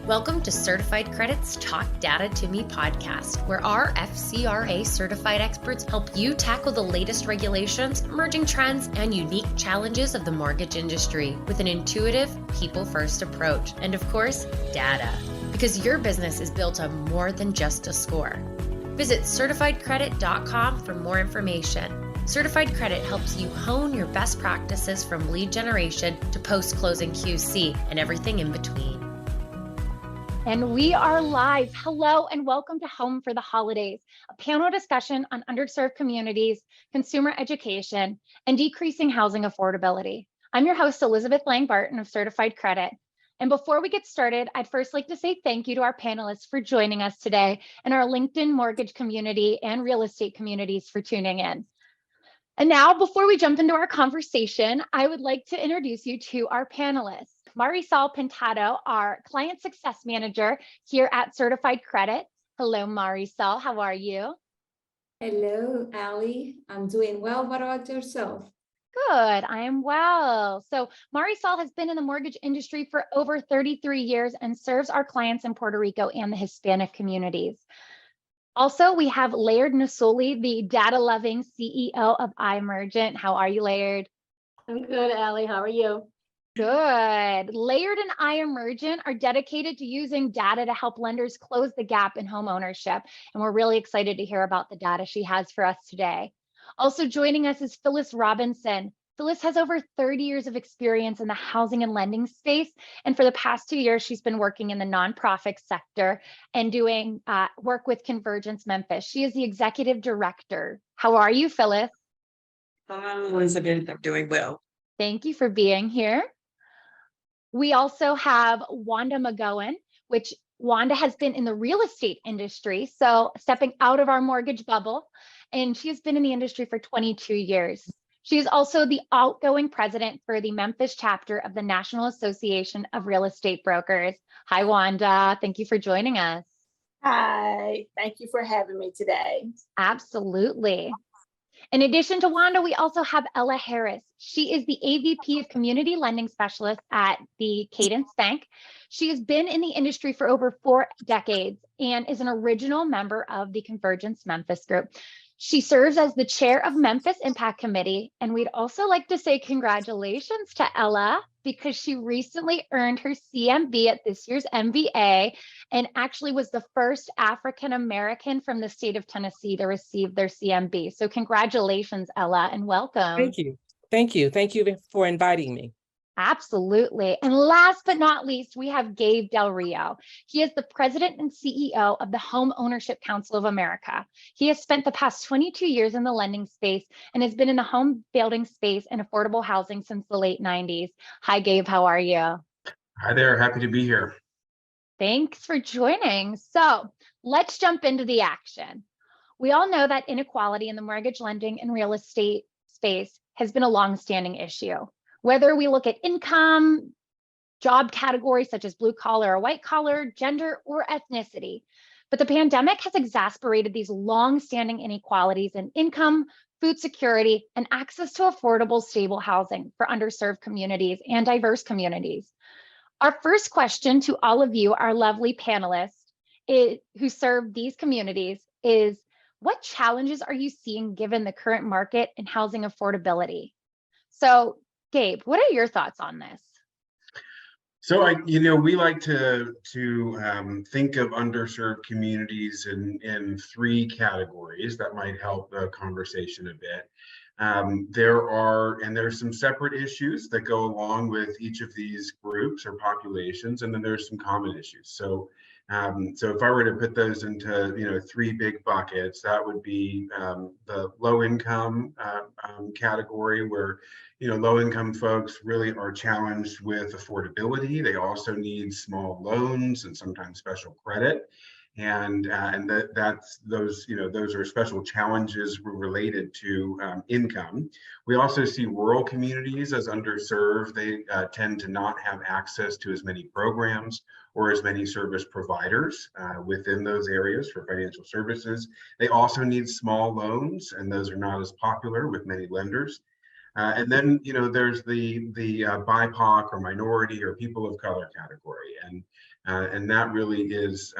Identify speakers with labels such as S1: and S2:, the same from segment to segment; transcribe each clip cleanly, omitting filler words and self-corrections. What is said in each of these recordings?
S1: Welcome to Certified Credit's Talk Data to Me podcast, where our FCRA certified experts help you tackle the latest regulations, emerging trends, and unique challenges of the mortgage industry with an intuitive, people-first approach. And of course, data. Because your business is built on more than just a score. Visit certifiedcredit.com for more information. Certified Credit helps you hone your best practices from lead generation to post-closing QC and everything in between.
S2: And we are live. Hello and welcome to Home for the Holidays, a panel discussion on underserved communities, consumer education, and decreasing housing affordability. I'm your host, Elizabeth Lang-Barton of Certified Credit. And before we get started, I'd first like to say thank you to our panelists for joining us today and our LinkedIn mortgage community and real estate communities for tuning in. And now, before we jump into our conversation, I would like to introduce you to our panelists. Marisol Pintado, our Client Success Manager here at Certified Credit. Hello, Marisol, how are you?
S3: Hello, Ali. I'm doing well. What about yourself?
S2: Good, I am well. So Marisol has been in the mortgage industry for over 33 years and serves our clients in Puerto Rico and the Hispanic communities. Also, we have Laird Nasoli, the data-loving CEO of iEmergent. How are you, Laird?
S4: I'm good, Ali. How are you?
S2: Good. Laird and iEmergent are dedicated to using data to help lenders close the gap in home ownership. And we're really excited to hear about the data she has for us today. Also joining us is Phyllis Robinson. Phyllis has over 30 years of experience in the housing and lending space. And for the past 2 years, she's been working in the nonprofit sector and doing work with Convergence Memphis. She is the executive director. How are you, Phyllis?
S4: Hello, Elizabeth. I'm doing well.
S2: Thank you for being here. We also have Wanda McGowan, which Wanda has been in the real estate industry, so stepping out of our mortgage bubble, and she has been in the industry for 22 years. She is also the outgoing president for the Memphis chapter of the National Association of Real Estate Brokers. Hi, Wanda. Thank you for joining us.
S4: Hi, thank you for having me today.
S2: Absolutely. In addition to Wanda, we also have Ella Harris. She is the AVP of Community Lending Specialist at the Cadence Bank. She has been in the industry for over 4 decades and is an original member of the Convergence Memphis group. She serves as the chair of Memphis Impact Committee, and we'd also like to say congratulations to Ella because she recently earned her CMB at this year's MBA and actually was the first African American from the state of Tennessee to receive their CMB. So congratulations, Ella, and welcome.
S5: Thank you. Thank you. Thank you for inviting me.
S2: Absolutely. And last but not least, we have Gabe Del Rio. He is the president and CEO of the Home Ownership Council of America. He has spent the past 22 years in the lending space and has been in the home building space and affordable housing since the late 90s. Hi, Gabe. How are you?
S6: Hi there. Happy to be here.
S2: Thanks for joining. So let's jump into the action. We all know that inequality in the mortgage lending and real estate space has been a longstanding issue. Whether we look at income, job categories such as blue collar or white collar, gender, or ethnicity. But the pandemic has exacerbated these long-standing inequalities in income, food security, and access to affordable, stable housing for underserved communities and diverse communities. Our first question to all of you, our lovely panelists who serve these communities is, what challenges are you seeing given the current market and housing affordability? So, Gabe, what are your thoughts on this?
S6: So we like to think of underserved communities in 3 categories that might help the conversation a bit. There's some separate issues that go along with each of these groups or populations, and then there's some common issues. So if I were to put those into 3 big buckets, that would be the low income category, where low income folks really are challenged with affordability. They also need small loans and sometimes special credit, and those are special challenges related to income. We also see rural communities as underserved. They tend to not have access to as many programs or as many service providers within those areas for financial services. They also need small loans, and those are not as popular with many lenders. And then, there's the BIPOC or minority or people of color category, and that really is,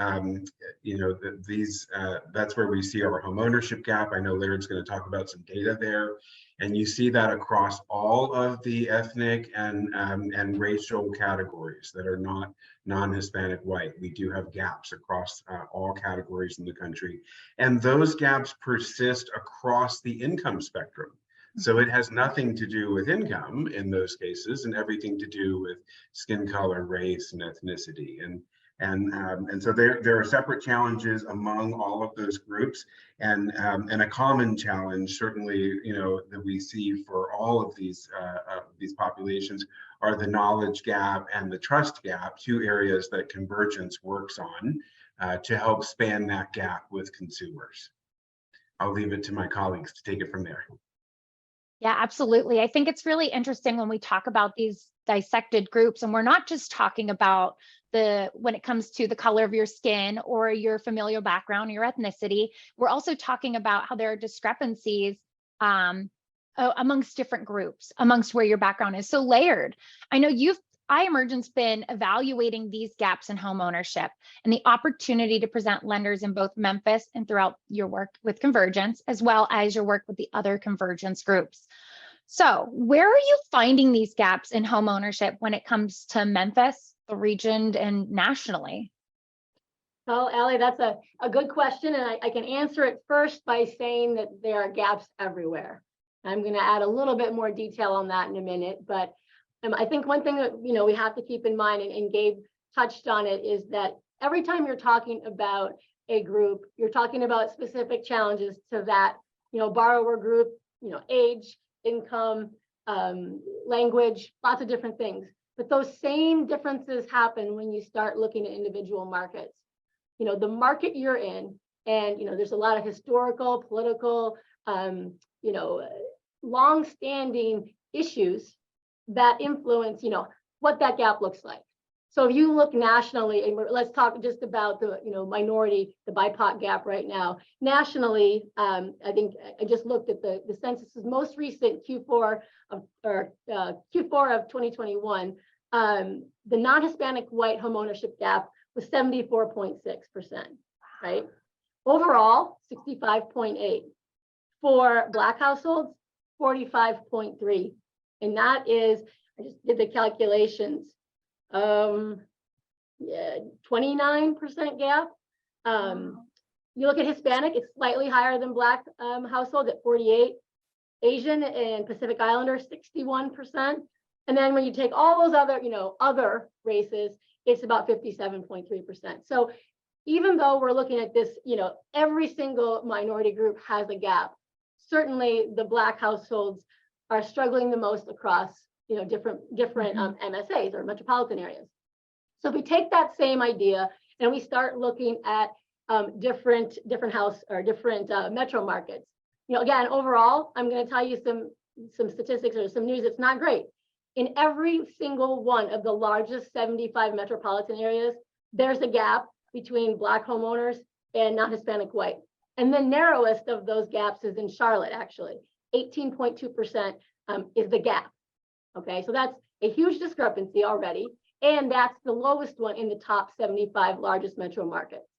S6: that's where we see our home ownership gap. I know Laird's going to talk about some data there, and you see that across all of the ethnic and racial categories that are not non-Hispanic white. We do have gaps across all categories in the country, and those gaps persist across the income spectrum. So it has nothing to do with income in those cases, and everything to do with skin color, race, and ethnicity. And so there are separate challenges among all of those groups, and a common challenge, certainly, that we see for all of these populations are the knowledge gap and the trust gap, two areas that Convergence works on to help span that gap with consumers. I'll leave it to my colleagues to take it from there.
S2: Yeah, absolutely. I think it's really interesting when we talk about these dissected groups, and we're not just talking about when it comes to the color of your skin or your familial background, or your ethnicity. We're also talking about how there are discrepancies amongst different groups, amongst where your background is. So Laird, I know iEmergent's been evaluating these gaps in home ownership and the opportunity to present lenders in both Memphis and throughout your work with Convergence, as well as your work with the other Convergence groups. So where are you finding these gaps in home ownership when it comes to Memphis, the region, and nationally?
S7: Well, Allie, that's a good question, and I can answer it first by saying that there are gaps everywhere. I'm going to add a little bit more detail on that in a minute, but I think one thing that we have to keep in mind, and Gabe touched on it, is that every time you're talking about a group, you're talking about specific challenges to that borrower group, age, income, language, lots of different things. But those same differences happen when you start looking at individual markets. The market you're in, and there's a lot of historical, political, long-standing issues that influence, what that gap looks like. So if you look nationally, and let's talk just about the, minority, the BIPOC gap right now. Nationally, I think I just looked at the census's most recent Q4 of 2021. The non-Hispanic white homeownership gap was 74.6%, right? Overall, 65.8. For Black households, 45.3. And that is, I just did the calculations, 29% gap. You look at Hispanic, it's slightly higher than Black households at 48. Asian and Pacific Islander, 61%. And then when you take all those other, other races, it's about 57.3%. So even though we're looking at this, every single minority group has a gap. Certainly the Black households are struggling the most across, different MSAs or metropolitan areas. So if we take that same idea and we start looking at different house or different metro markets, again, overall, I'm going to tell you some statistics or some news. It's not great. In every single one of the largest 75 metropolitan areas, there's a gap between Black homeowners and non-Hispanic white. And the narrowest of those gaps is in Charlotte, actually. 18.2% is the gap. Okay, so that's a huge discrepancy already. And that's the lowest one in the top 75 largest metro markets.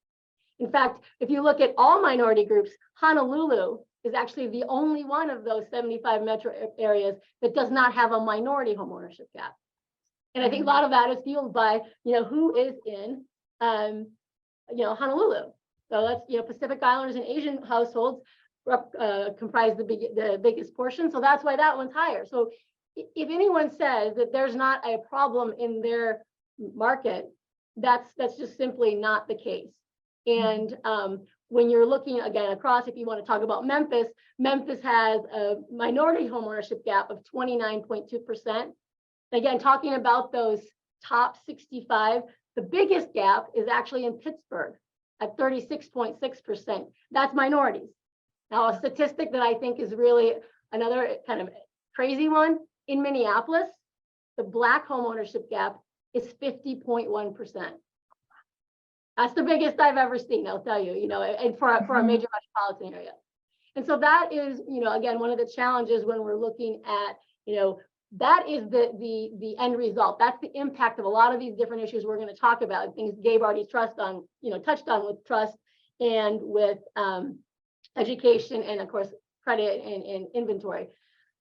S7: In fact, if you look at all minority groups, Honolulu is actually the only one of those 75 metro areas that does not have a minority homeownership gap. And I think a lot of that is fueled by, who is in, Honolulu. So that's, Pacific Islanders and Asian households comprise the biggest portion. So that's why that one's higher. So if anyone says that there's not a problem in their market, that's just simply not the case. And when you're looking again across, if you want to talk about Memphis, Memphis has a minority homeownership gap of 29.2%. Again, talking about those top 65, the biggest gap is actually in Pittsburgh at 36.6%. That's minorities. Now, a statistic that I think is really another kind of crazy one, in Minneapolis, the Black homeownership gap is 50.1%. That's the biggest I've ever seen, I'll tell you, and for a major metropolitan area. And so that is, again, one of the challenges when we're looking at, that is the end result. That's the impact of a lot of these different issues we're going to talk about. Things Gabe already touched on with trust and with education, and of course credit and inventory.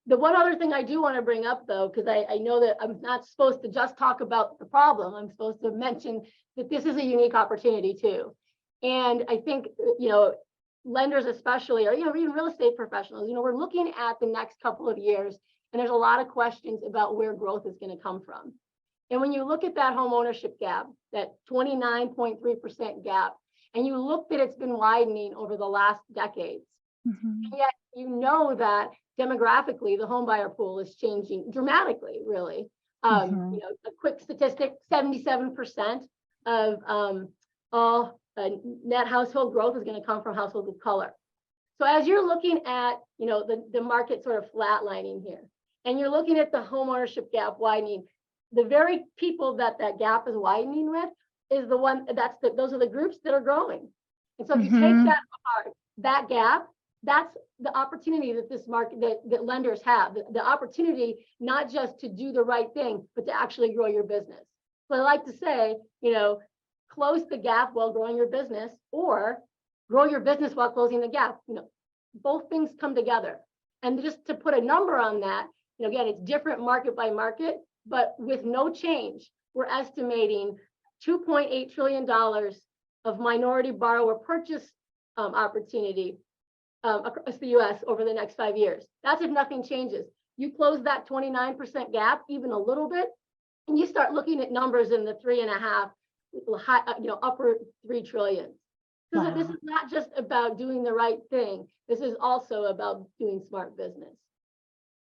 S7: The one other thing I do want to bring up, though, because I know that I'm not supposed to just talk about the problem, I'm supposed to mention that this is a unique opportunity too. And I think, lenders especially, or even real estate professionals, we're looking at the next couple of years, and there's a lot of questions about where growth is going to come from. And when you look at that home ownership gap, that 29.3% gap, and you look that it's been widening over the last decades, and yet that demographically the home buyer pool is changing dramatically, really. A quick statistic, 77% of all net household growth is going to come from households of color. So as you're looking at, the market sort of flatlining here, and you're looking at the home ownership gap widening, the very people that gap is widening with is those are the groups that are growing. And so if you take that apart, that gap, that's the opportunity that this market, that lenders have, the opportunity not just to do the right thing, but to actually grow your business. So I like to say, close the gap while growing your business, or grow your business while closing the gap. Both things come together. And just to put a number on that, again, it's different market by market, but with no change, we're estimating $2.8 trillion of minority borrower purchase opportunity across the US over the next 5 years. That's if nothing changes. You close that 29% gap even a little bit, and you start looking at numbers in the 3.5, upper 3 trillion. So this is not just about doing the right thing. This is also about doing smart business.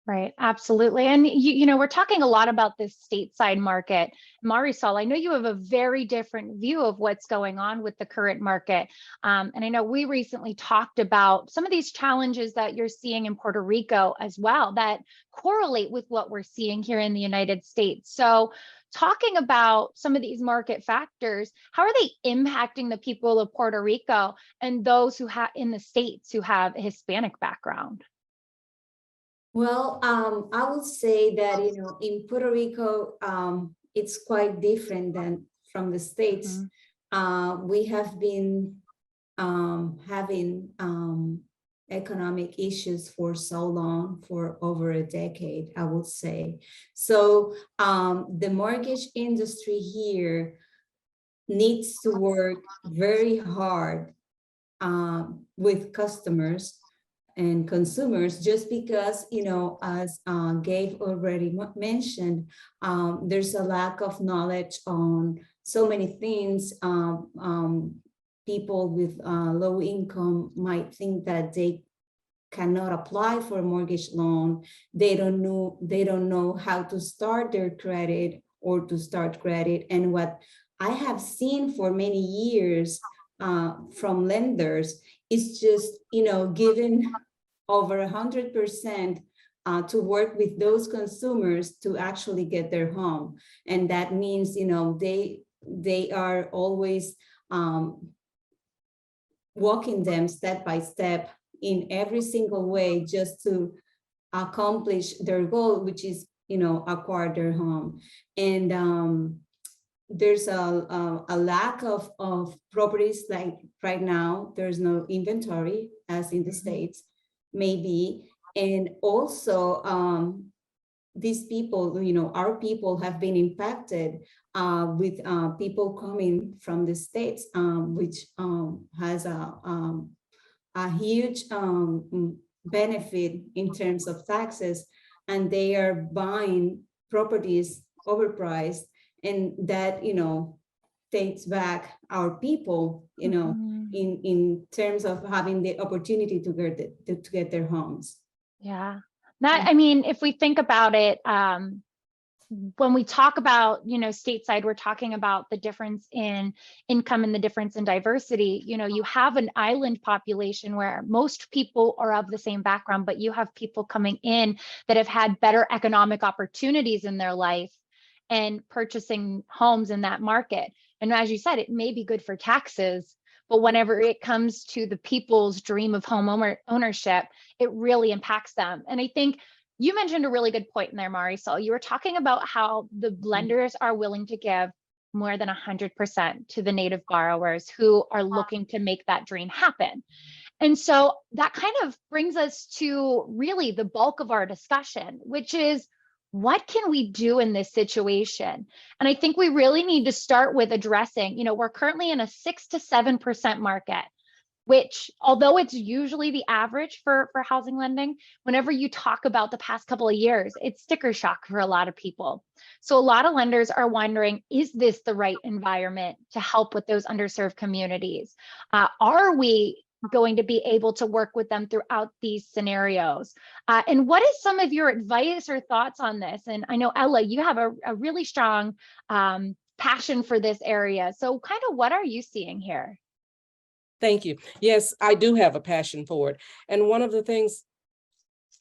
S2: Right, absolutely. And we're talking a lot about this stateside market. Marisol, I know you have a very different view of what's going on with the current market. And I know we recently talked about some of these challenges that you're seeing in Puerto Rico as well that correlate with what we're seeing here in the United States. So talking about some of these market factors, how are they impacting the people of Puerto Rico and those who have in the States who have a Hispanic background?
S3: Well, I would say that, in Puerto Rico, it's quite different than from the States. We have been having economic issues for so long, for over a decade, I would say. So the mortgage industry here needs to work very hard with customers and consumers, just because, as Gabe already mentioned, there's a lack of knowledge on so many things. People with low income might think that they cannot apply for a mortgage loan. They don't know how to start their credit or to start credit. And what I have seen for many years from lenders is just, given over 100% to work with those consumers to actually get their home. And that means, they are always walking them step by step in every single way just to accomplish their goal, which is, acquire their home. And there's a lack of properties. Like right now, there's no inventory as in the States, maybe. And also these people, our people have been impacted with people coming from the States, which has a huge benefit in terms of taxes, and they are buying properties overpriced, and that takes back our people, in terms of having the opportunity to get their homes.
S2: Yeah, if we think about it, when we talk about, stateside, we're talking about the difference in income and the difference in diversity. You have an island population where most people are of the same background, but you have people coming in that have had better economic opportunities in their life and purchasing homes in that market. And as you said, it may be good for taxes, But whenever it comes to the people's dream of home ownership, it really impacts them. And I think you mentioned a really good point in there, Marisol. You were talking about how the lenders are willing to give more than 100% to the native borrowers who are looking to make that dream happen. And so that kind of brings us to really the bulk of our discussion, which is, what can we do in this situation? And I think we really need to start with addressing, we're currently in a 6 to 7% market, which, although it's usually the average for housing lending, whenever you talk about the past couple of years, it's sticker shock for a lot of people. So a lot of lenders are wondering, is this the right environment to help with those underserved communities? Are we going to be able to work with them throughout these scenarios? And what is some of your advice or thoughts on this? And I know, Ella, you have a really strong passion for this area. So kind of what are you seeing here?
S5: Thank you. Yes, I do have a passion for it. And one of the things,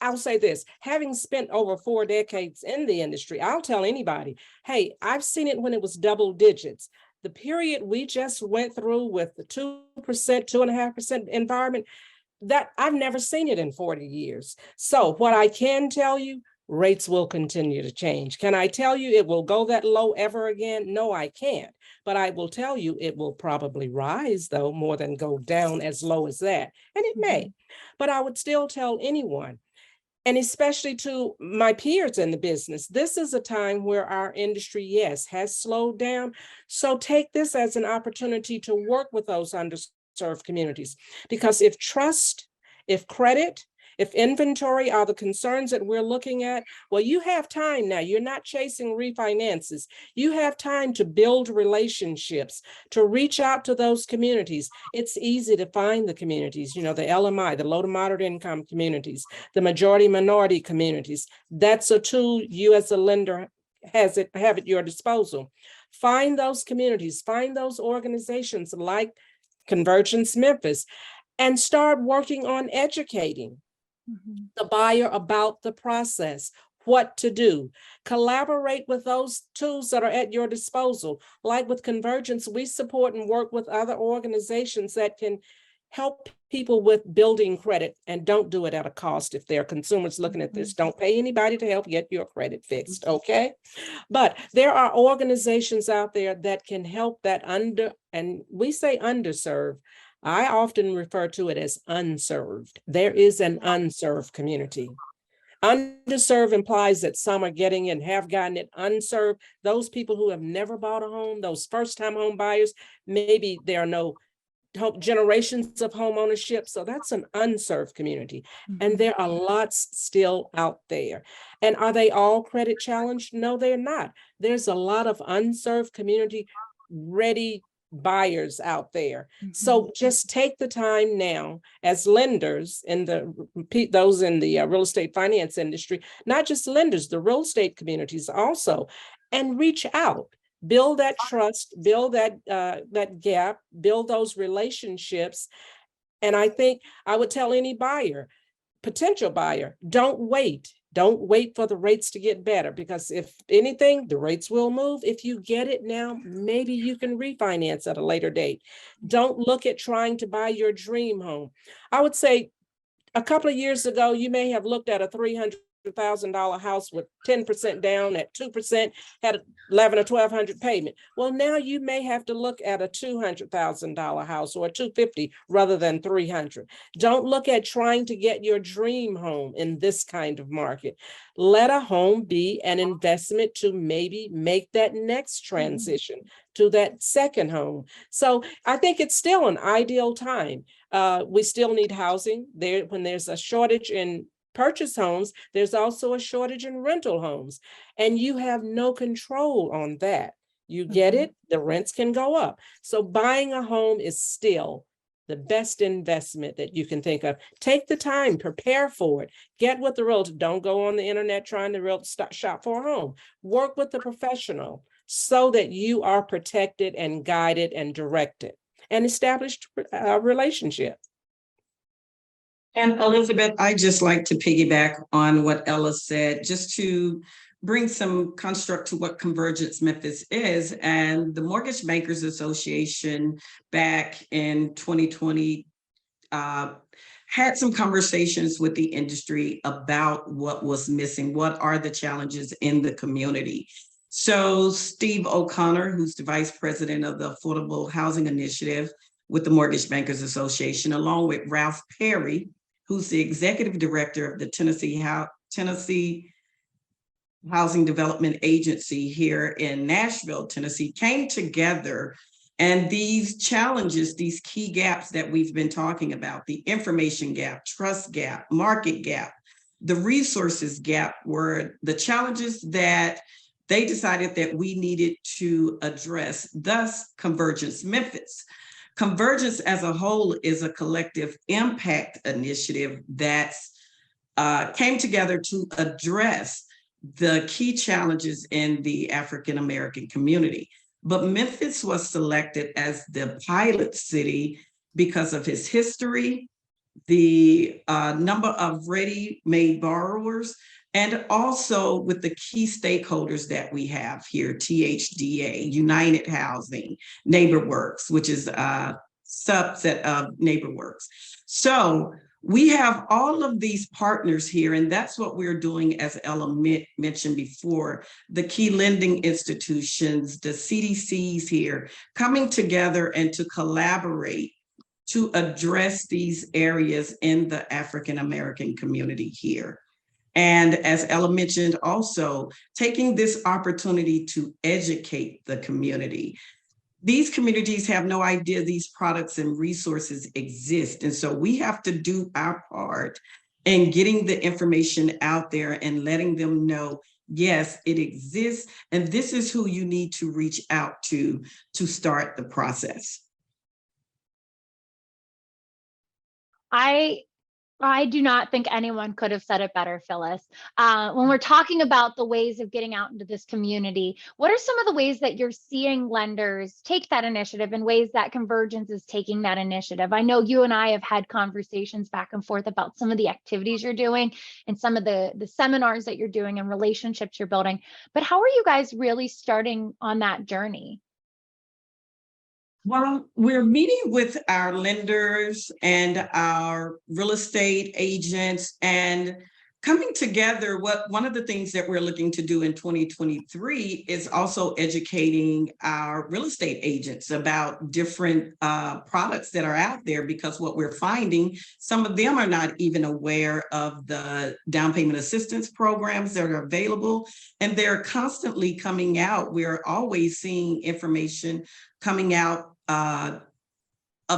S5: I'll say this, having spent over 4 decades in the industry, I'll tell anybody, hey, I've seen it when it was double digits. The period we just went through with the 2%, 2.5% environment, that I've never seen it in 40 years. So what I can tell you, rates will continue to change. Can I tell you it will go that low ever again? No, I can't. But I will tell you it will probably rise, though, more than go down as low as that. And it may. But I would still tell anyone, and especially to my peers in the business, this is a time where our industry, yes, has slowed down. So take this as an opportunity to work with those underserved communities. Because if trust, if credit, if inventory are the concerns that we're looking at, well, you have time now. You're not chasing refinances. You have time to build relationships, to reach out to those communities. It's easy to find the communities, the LMI, the low to moderate income communities, the majority minority communities. That's a tool you as a lender have at your disposal. Find those communities, find those organizations like Convergence Memphis, and start working on educating the buyer about the process, what to do. Collaborate with those tools that are at your disposal. Like with Convergence, we support and work with other organizations that can help people with building credit, and don't do it at a cost. If there are consumers looking at this, don't pay anybody to help get your credit fixed, okay? But there are organizations out there that can help that and we say underserved. I often refer to it as unserved. There is an unserved community. Underserved implies that some are getting and have gotten it. Unserved, those people who have never bought a home, those first-time home buyers, maybe there are no generations of home ownership. So that's an unserved community. And there are lots still out there. And are they all credit challenged? No, they're not. There's a lot of unserved community ready buyers out there. So just take the time now as lenders and those in the real estate finance industry, not just lenders, the real estate communities also, and reach out. Build that trust, build that gap, build those relationships. And I think I would tell any buyer, potential buyer, don't wait. Don't wait for the rates to get better, because if anything, the rates will move. If you get it now, maybe you can refinance at a later date. Don't look at trying to buy your dream home. I would say a couple of years ago, you may have looked at a $300,000 house with 10% down at 2%, had $1,100 or $1,200 payment. Well, now you may have to look at a $200,000 house or a $250,000 rather than $300,000. Don't look at trying to get your dream home in this kind of market. Let a home be an investment to maybe make that next transition to that second home. So I think it's still an ideal time. We still need housing there. When there's a shortage in purchase homes, there's also a shortage in rental homes, and you have no control on that. You get it, the rents can go up. So buying a home is still the best investment that you can think of. Take the time, prepare for it, get with the realtor. Don't go on the internet trying to shop for a home. Work with the professional so that you are protected and guided and directed and established a relationship.
S8: And Elizabeth, I just like to piggyback on what Ella said, just to bring some construct to what Convergence Memphis is. And the Mortgage Bankers Association back in 2020 had some conversations with the industry about what was missing, what are the challenges in the community. So Steve O'Connor, who's the Vice President of the Affordable Housing Initiative with the Mortgage Bankers Association, along with Ralph Perry, who's the Executive Director of the Tennessee Housing Development Agency here in Nashville, Tennessee, came together. And these challenges, these key gaps that we've been talking about, the information gap, trust gap, market gap, the resources gap, were the challenges that they decided that we needed to address, thus Convergence Memphis. Convergence as a whole is a collective impact initiative that came together to address the key challenges in the African American community. But Memphis was selected as the pilot city because of its history, the number of ready-made borrowers, and also with the key stakeholders that we have here, THDA, United Housing, NeighborWorks, which is a subset of NeighborWorks. So we have all of these partners here, and that's what we're doing, as Ella mentioned before, the key lending institutions, the CDCs here, coming together and to collaborate to address these areas in the African American community here. And as Ella mentioned, also taking this opportunity to educate the community. These communities have no idea these products and resources exist. And so we have to do our part in getting the information out there and letting them know, yes, it exists. And this is who you need to reach out to start the process.
S2: I do not think anyone could have said it better, Phyllis. When we're talking about the ways of getting out into this community, what are some of the ways that you're seeing lenders take that initiative and ways that Convergence is taking that initiative? I know you and I have had conversations back and forth about some of the activities you're doing and some of the seminars that you're doing and relationships you're building, but how are you guys really starting on that journey?
S8: Well, we're meeting with our lenders and our real estate agents and coming together. One of the things that we're looking to do in 2023 is also educating our real estate agents about different products that are out there, because what we're finding, some of them are not even aware of the down payment assistance programs that are available, and they're constantly coming out. We're always seeing information coming out of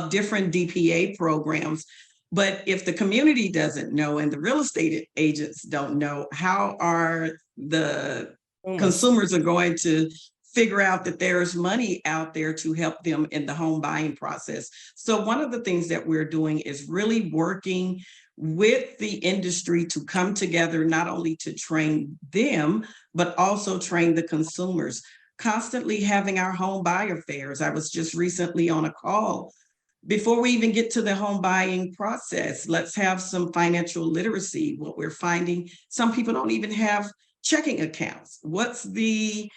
S8: different DPA programs. But if the community doesn't know and the real estate agents don't know, how are the consumers are going to figure out that there's money out there to help them in the home buying process? So one of the things that we're doing is really working with the industry to come together, not only to train them, but also train the consumers. Constantly having our home buyer fairs. I was just recently on a call. Before we even get to the home buying process, let's have some financial literacy. What we're finding, some people don't even have checking accounts. What's the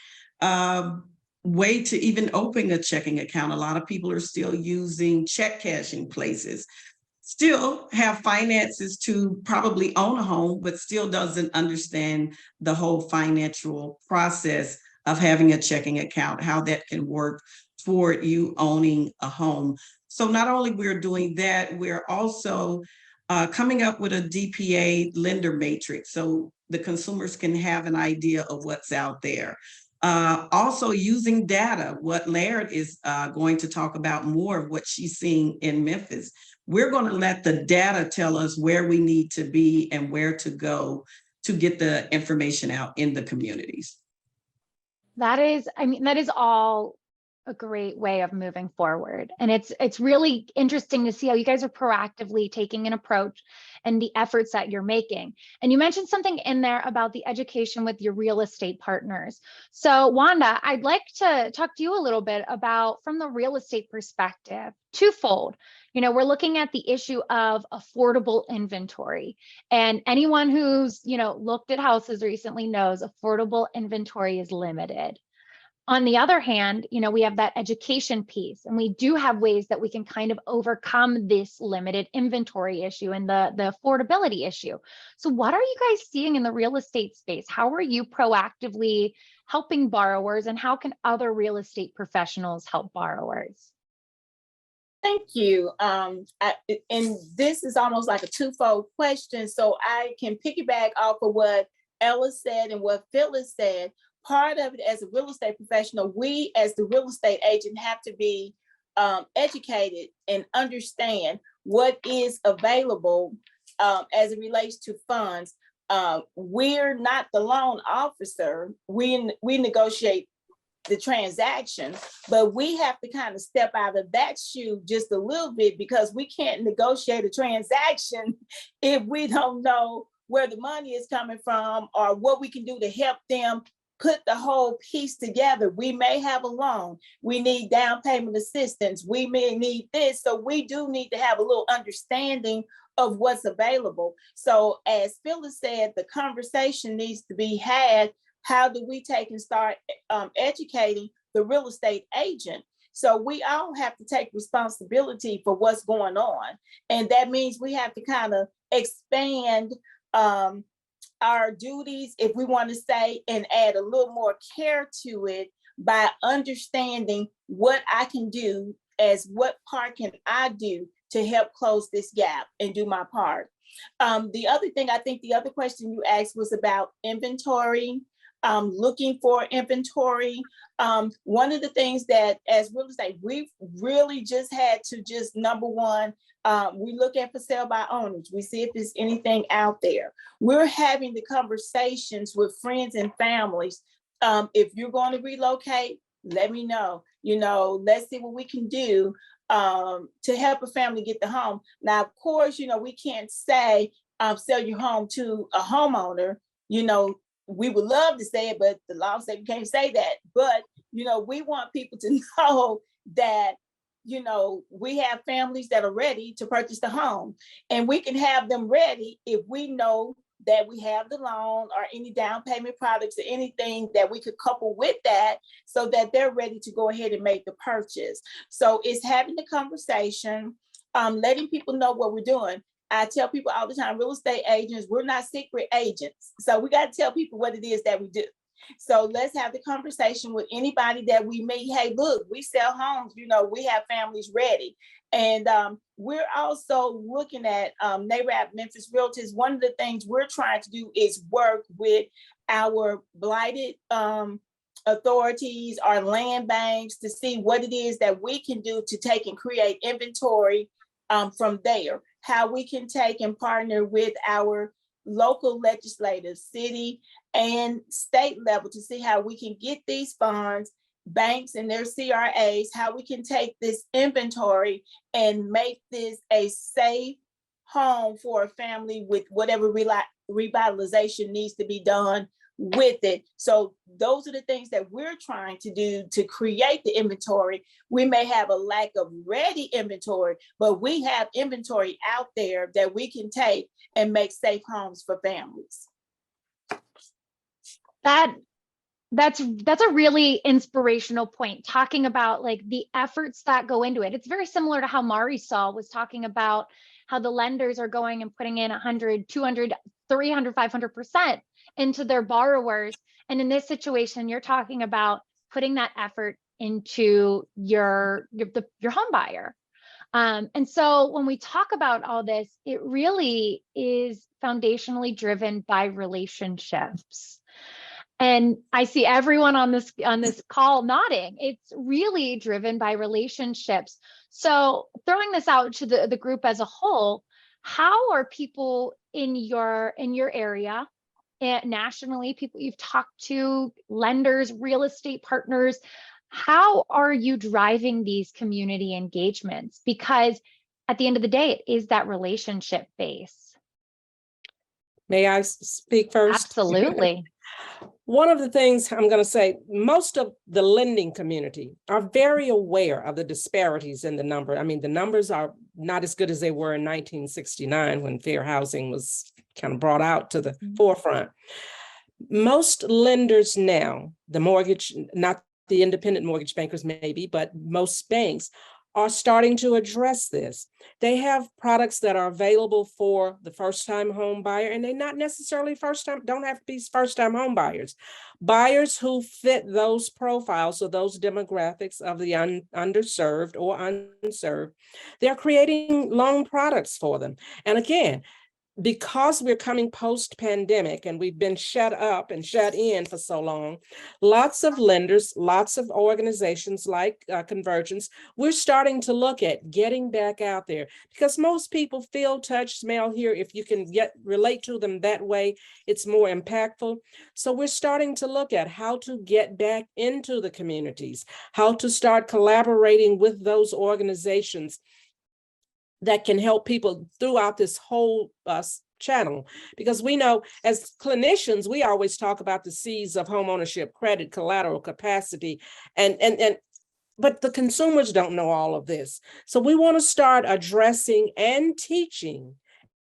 S8: way to even open a checking account? A lot of people are still using check cashing places. Still have finances to probably own a home, but still doesn't understand the whole financial process of having a checking account, how that can work toward you owning a home. So not only we're doing that, we're also coming up with a DPA lender matrix so the consumers can have an idea of what's out there. Also using data, what Laird is going to talk about more of what she's seeing in Memphis. We're going to let the data tell us where we need to be and where to go to get the information out in the communities.
S2: That is all a great way of moving forward. And it's really interesting to see how you guys are proactively taking an approach and the efforts that you're making. And you mentioned something in there about the education with your real estate partners. So Wanda, I'd like to talk to you a little bit about, from the real estate perspective, twofold. You know, we're looking at the issue of affordable inventory, and anyone who's, you know, looked at houses recently knows affordable inventory is limited. On the other hand, you know, we have that education piece, and we do have ways that we can kind of overcome this limited inventory issue and the affordability issue. So what are you guys seeing in the real estate space? How are you proactively helping borrowers, and how can other real estate professionals help borrowers?
S4: Thank you. And this is almost like a twofold question, so I can piggyback off of what Ella said and what Phyllis said. Part of it, as a real estate professional, we as the real estate agent have to be educated and understand what is available as it relates to funds. We're not the loan officer. We negotiate the transaction, but we have to kind of step out of that shoe just a little bit, because we can't negotiate a transaction if we don't know where the money is coming from or what we can do to help them put the whole piece together. We may have a loan, we need down payment assistance, we may need this. So we do need to have a little understanding of what's available. So as Phyllis said, the conversation needs to be had. How do we take and start educating the real estate agent? So we all have to take responsibility for what's going on. And that means we have to kind of expand our duties, if we want to say, and add a little more care to it by understanding what I can do, as what part can I do to help close this gap and do my part. The other thing, I think the other question you asked was about inventory, looking for inventory. One of the things that as real estate, we've really just had to just, number one, we look at for sale by owners. We see if there's anything out there. We're having the conversations with friends and families. If you're going to relocate, let me know. You know, let's see what we can do to help a family get the home. Now, of course, you know, we can't say sell your home to a homeowner. You know, we would love to say it, but the law says you can't say that. But, you know, we want people to know that, you know, we have families that are ready to purchase the home, and we can have them ready if we know that we have the loan or any down payment products or anything that we could couple with that, so that they're ready to go ahead and make the purchase. So it's having the conversation, letting people know what we're doing. I tell people all the time, real estate agents, we're not secret agents. So we got to tell people what it is that we do. So let's have the conversation with anybody that we meet. Hey, look, we sell homes, you know, we have families ready. And we're also looking at Neighbor at Memphis Realtors. One of the things we're trying to do is work with our blighted authorities, our land banks, to see what it is that we can do to take and create inventory from there. How we can take and partner with our local legislators, city and state level, to see how we can get these funds, banks and their CRAs, how we can take this inventory and make this a safe home for a family with whatever revitalization needs to be done with it. So those are the things that we're trying to do to create the inventory. We may have a lack of ready inventory, but we have inventory out there that we can take and make safe homes for families.
S2: That's a really inspirational point, talking about like the efforts that go into it. It's very similar to how Marisol was talking about how the lenders are going and putting in 100, 200, 300, 500% into their borrowers. And in this situation, you're talking about putting that effort into your home buyer. And so when we talk about all this, it really is foundationally driven by relationships. And I see everyone on this call nodding. It's really driven by relationships. So throwing this out to the group as a whole, how are people in your area, nationally, people you've talked to, lenders, real estate partners, How are you driving these community engagements? Because at the end of the day, it is that relationship base.
S5: May I speak first?
S2: Absolutely.
S5: One of the things I'm going to say, most of the lending community are very aware of the disparities in the number. I mean, the numbers are not as good as they were in 1969 when fair housing was kind of brought out to the forefront. Most lenders now, the mortgage, not the independent mortgage bankers maybe, but most banks are starting to address this. They have products that are available for the first-time home buyer, and they're not necessarily don't have to be first-time home buyers. Buyers who fit those profiles or those demographics of the underserved or unserved, they're creating loan products for them. And again, because we're coming post-pandemic and we've been shut up and shut in for so long, lots of lenders, lots of organizations like Convergence, we're starting to look at getting back out there because most people feel, touch, smell, hear. If you can relate to them that way, it's more impactful. So we're starting to look at how to get back into the communities, how to start collaborating with those organizations that can help people throughout this whole channel. Because we know as clinicians, we always talk about the C's of homeownership: credit, collateral, capacity, but the consumers don't know all of this. So we want to start addressing and teaching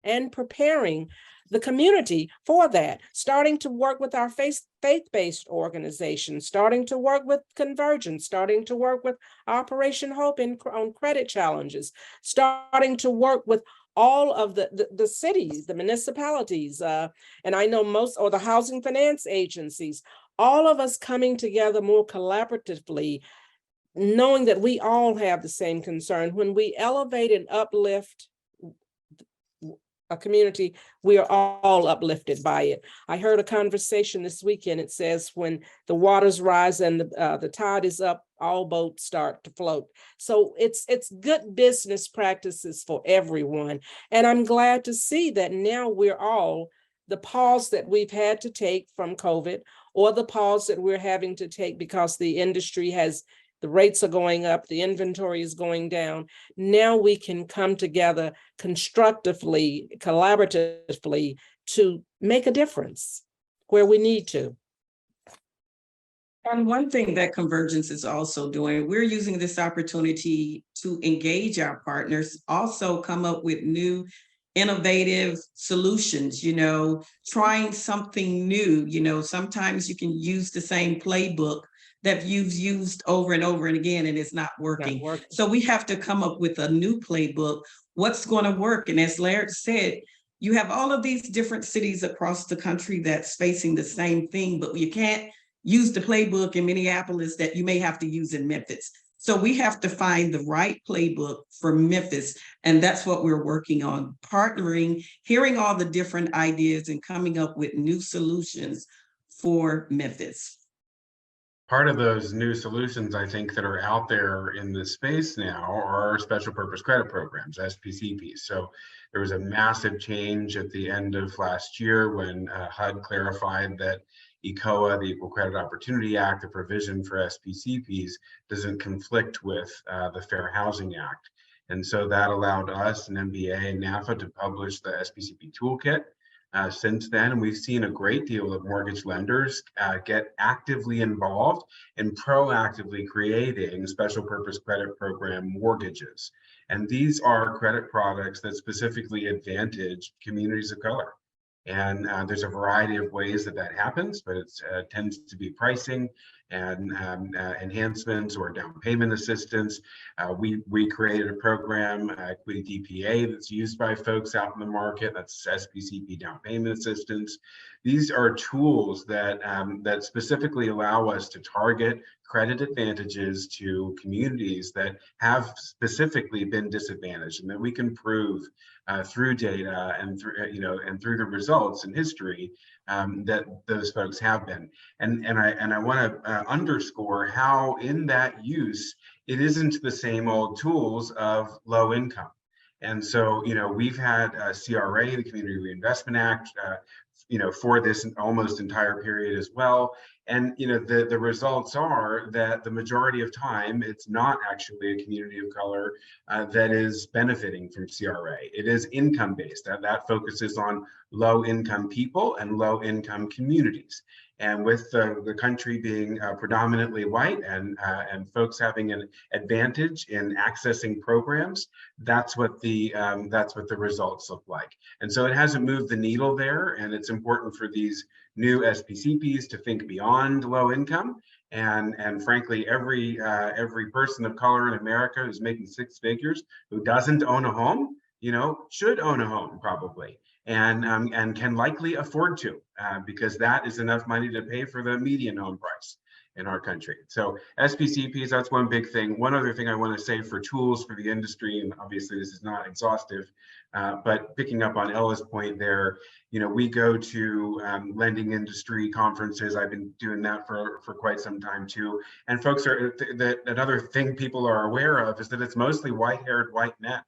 S5: and preparing the community for that, starting to work with our faith-based organizations, starting to work with Convergence, starting to work with Operation Hope on credit challenges, starting to work with all of the cities, the municipalities, and I know or the housing finance agencies, all of us coming together more collaboratively, knowing that we all have the same concern. When we elevate and uplift a community, we are all uplifted by it. I heard a conversation this weekend. It says, when the waters rise and the tide is up, all boats start to float. So it's good business practices for everyone. And I'm glad to see that now the pause that we've had to take from COVID, or the pause that we're having to take because the industry the rates are going up, the inventory is going down. Now we can come together constructively, collaboratively to make a difference where we need to.
S8: And one thing that Convergence is also doing, we're using this opportunity to engage our partners, also come up with new innovative solutions, trying something new. Sometimes you can use the same playbook that you've used over and over and again, and it's not working. So we have to come up with a new playbook, what's going to work. And as Laird said, you have all of these different cities across the country that's facing the same thing, but you can't use the playbook in Minneapolis that you may have to use in Memphis. So we have to find the right playbook for Memphis. And that's what we're working on, partnering, hearing all the different ideas and coming up with new solutions for Memphis.
S6: Part of those new solutions, I think, that are out there in this space now are special purpose credit programs, SPCPs. So there was a massive change at the end of last year when HUD clarified that ECOA, the Equal Credit Opportunity Act, the provision for SPCPs, doesn't conflict with the Fair Housing Act. And so that allowed us and MBA and NAFA to publish the SPCP toolkit. Since then, and we've seen a great deal of mortgage lenders get actively involved in proactively creating special purpose credit program mortgages. And these are credit products that specifically advantage communities of color. And there's a variety of ways that happens, but it tends to be pricing and enhancements or down payment assistance. We created a program, Equity DPA, that's used by folks out in the market. That's SPCP down payment assistance. These are tools that specifically allow us to target credit advantages to communities that have specifically been disadvantaged, and that we can prove through data and through the results in history that those folks have been. And I want to underscore how in that use it isn't the same old tools of low income. And so, we've had CRA, the Community Reinvestment Act, for this almost entire period as well. And the results are that the majority of time, it's not actually a community of color that is benefiting from CRA. It is income based. That focuses on low income people and low income communities. And with the country being predominantly white and folks having an advantage in accessing programs, that's what the results look like. And so it hasn't moved the needle there, and it's important for these new SPCPs to think beyond low income. And frankly, every person of color in America who's making six figures who doesn't own a home, should own a home probably. And can likely afford to, because that is enough money to pay for the median home price in our country. So SPCPs, that's one big thing. One other thing I want to say for tools for the industry, and obviously this is not exhaustive, but picking up on Ella's point there, we go to lending industry conferences. I've been doing that for quite some time too. And folks another thing people are aware of is that it's mostly white-haired white men.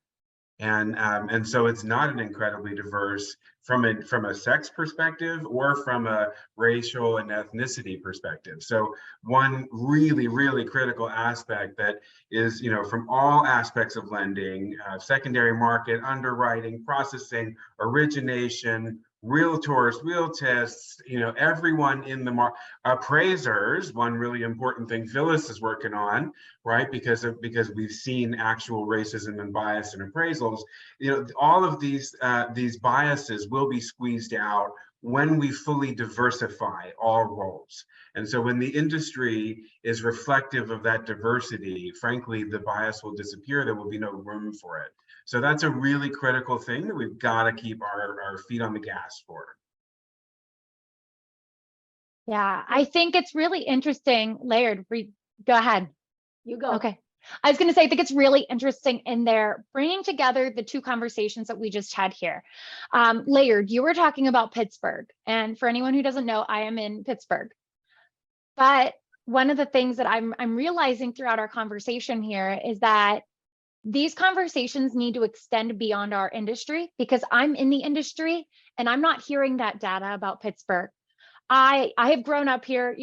S6: And so it's not an incredibly diverse from a sex perspective or from a racial and ethnicity perspective. So one really, really critical aspect that is, from all aspects of lending, secondary market, underwriting, processing, origination, realtors, realtists, everyone in the market, appraisers, one really important thing Phyllis is working on, right? Because we've seen actual racism and bias in appraisals. All of these biases will be squeezed out when we fully diversify all roles. And so when the industry is reflective of that diversity, frankly, the bias will disappear. There will be no room for it. So that's a really critical thing that we've got to keep our feet on the gas for.
S2: Yeah, I think it's really interesting, Laird. Go ahead.
S7: You go.
S2: Okay. I was going to say, I think it's really interesting in there, bringing together the two conversations that we just had here. Laird, you were talking about Pittsburgh. And for anyone who doesn't know, I am in Pittsburgh. But one of the things that I'm realizing throughout our conversation here is that these conversations need to extend beyond our industry, because I'm in the industry and I'm not hearing that data about Pittsburgh. I have grown up here,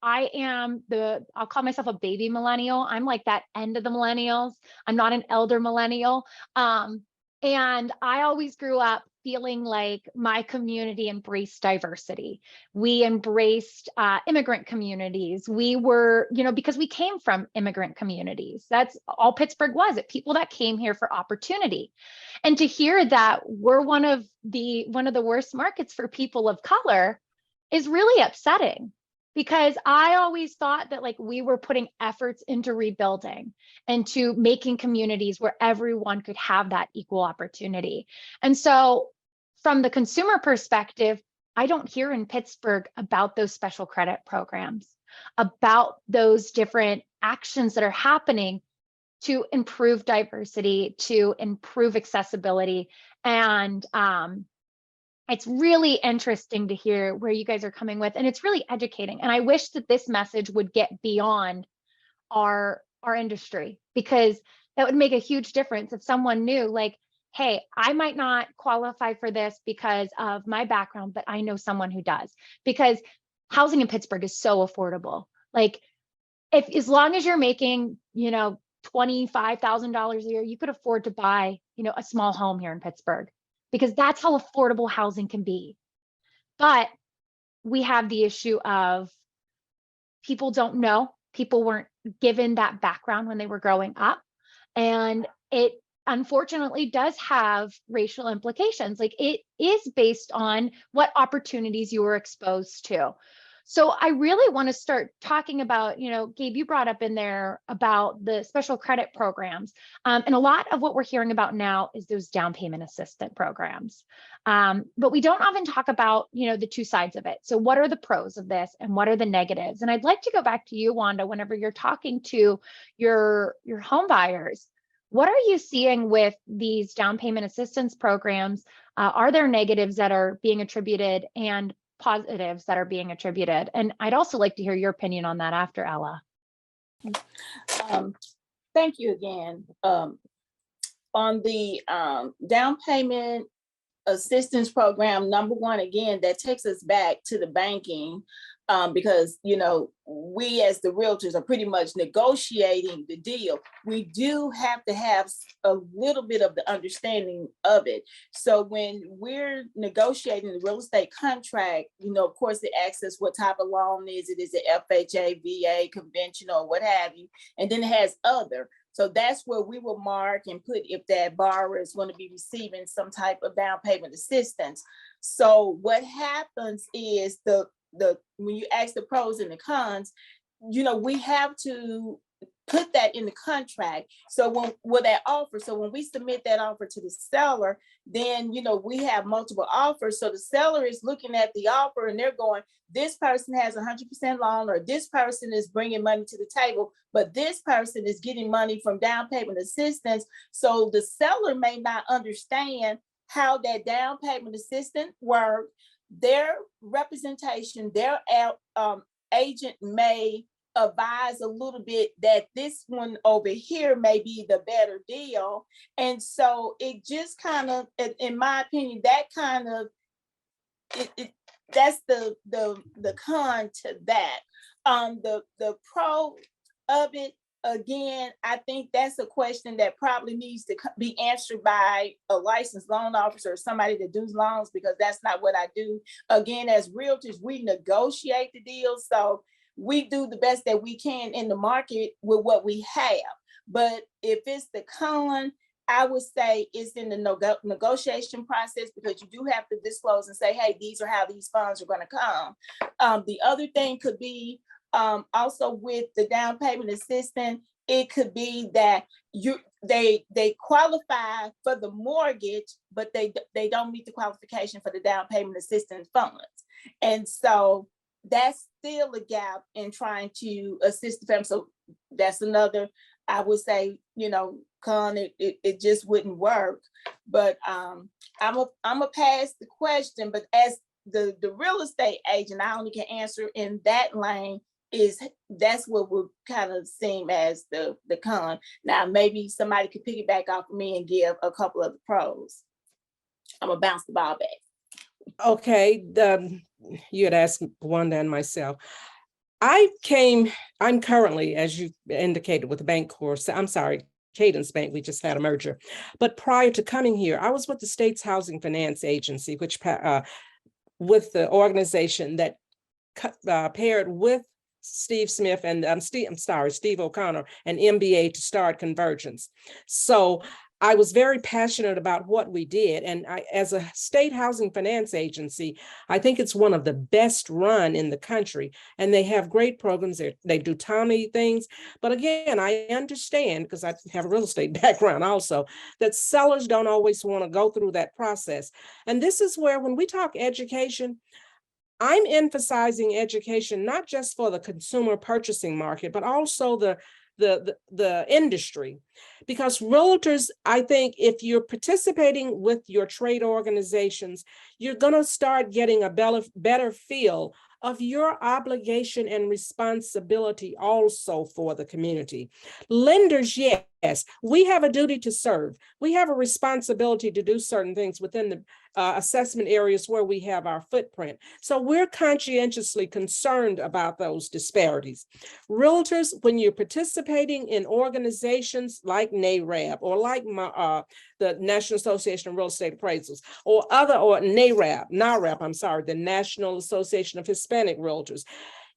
S2: I'll call myself a baby millennial. I'm like that end of the millennials. I'm not an elder millennial. And I always grew up feeling like my community embraced diversity. We embraced immigrant communities. We were, because we came from immigrant communities. That's all Pittsburgh was, people that came here for opportunity. And to hear that we're one of the worst markets for people of color is really upsetting, because I always thought that we were putting efforts into rebuilding and to making communities where everyone could have that equal opportunity. And so from the consumer perspective, I don't hear in Pittsburgh about those special credit programs, about those different actions that are happening to improve diversity, to improve accessibility. And it's really interesting to hear where you guys are coming with, and it's really educating. And I wish that this message would get beyond our industry, because that would make a huge difference if someone knew, hey, I might not qualify for this because of my background, but I know someone who does. Because housing in Pittsburgh is so affordable. As long as you're making, $25,000 a year, you could afford to buy, a small home here in Pittsburgh, because that's how affordable housing can be. But we have the issue of people don't know, people weren't given that background when they were growing up. And it unfortunately does have racial implications. It is based on what opportunities you were exposed to. So I really want to start talking about, Gabe, you brought up in there about the special credit programs. And a lot of what we're hearing about now is those down payment assistance programs. But we don't often talk about, the two sides of it. So what are the pros of this and what are the negatives? And I'd like to go back to you, Wanda, whenever you're talking to your home buyers. What are you seeing with these down payment assistance programs? Are there negatives that are being attributed and positives that are being attributed? And I'd also like to hear your opinion on that after Ella.
S4: Thank you again. On the down payment assistance program, number one, again, that takes us back to the banking, because, you know, we as the realtors are pretty much negotiating the deal. We do have to have a little bit of the understanding of it. So when we're negotiating the real estate contract, you know, of course, it asks us what type of loan is it? Is it FHA, VA, conventional, what have you? And then it has other. So that's where we will mark and put if that borrower is going to be receiving some type of down payment assistance. So what happens is when you ask the pros and the cons, you know, we have to put that in the contract. So when we submit that offer to the seller, then, you know, we have multiple offers. So the seller is looking at the offer and they're going, this person has 100% loan, or this person is bringing money to the table, but this person is getting money from down payment assistance. So the seller may not understand how that down payment assistance works. Their representation, their agent may advise a little bit that this one over here may be the better deal. And so it just kind of, in my opinion, that kind of, that's the con to that. The pro of it, again, I think that's a question that probably needs to be answered by a licensed loan officer or somebody that does loans, because that's not what I do. Again, as realtors, we negotiate the deal. So we do the best that we can in the market with what we have. But if it's the con, I would say it's in the negotiation process, because you do have to disclose and say, hey, these are how these funds are going to come. The other thing could be, also with the down payment assistance, it could be that they qualify for the mortgage, but they don't meet the qualification for the down payment assistance funds. And so that's still a gap in trying to assist the family. So that's another, I would say, you know, con, it just wouldn't work. But I'm a pass the question, but as the real estate agent, I only can answer in that lane. That's what would kind of seem as the con. Now, maybe somebody could piggyback off of me and give a couple of the pros. I'm gonna bounce the ball back.
S5: Okay, you had asked Wanda and myself. I'm currently, as you indicated, with the bank course. I'm sorry, Cadence Bank, we just had a merger. But prior to coming here, I was with the state's housing finance agency, which with the organization that paired with Steve Smith and Steve O'Connor, an MBA to start Convergence. So I was very passionate about what we did. And as a state housing finance agency, I think it's one of the best run in the country. And they have great programs. They do timely things. But again, I understand, because I have a real estate background also, that sellers don't always want to go through that process. And this is where, when we talk education, I'm emphasizing education, not just for the consumer purchasing market, but also the industry. Because realtors, I think if you're participating with your trade organizations, you're going to start getting a better feel of your obligation and responsibility also for the community. Lenders, yes, we have a duty to serve. We have a responsibility to do certain things within the assessment areas where we have our footprint. So we're conscientiously concerned about those disparities. Realtors, when you're participating in organizations like NARAB or like the National Association of Real Estate Appraisals, or NARAB, the National Association of Hispanic Realtors,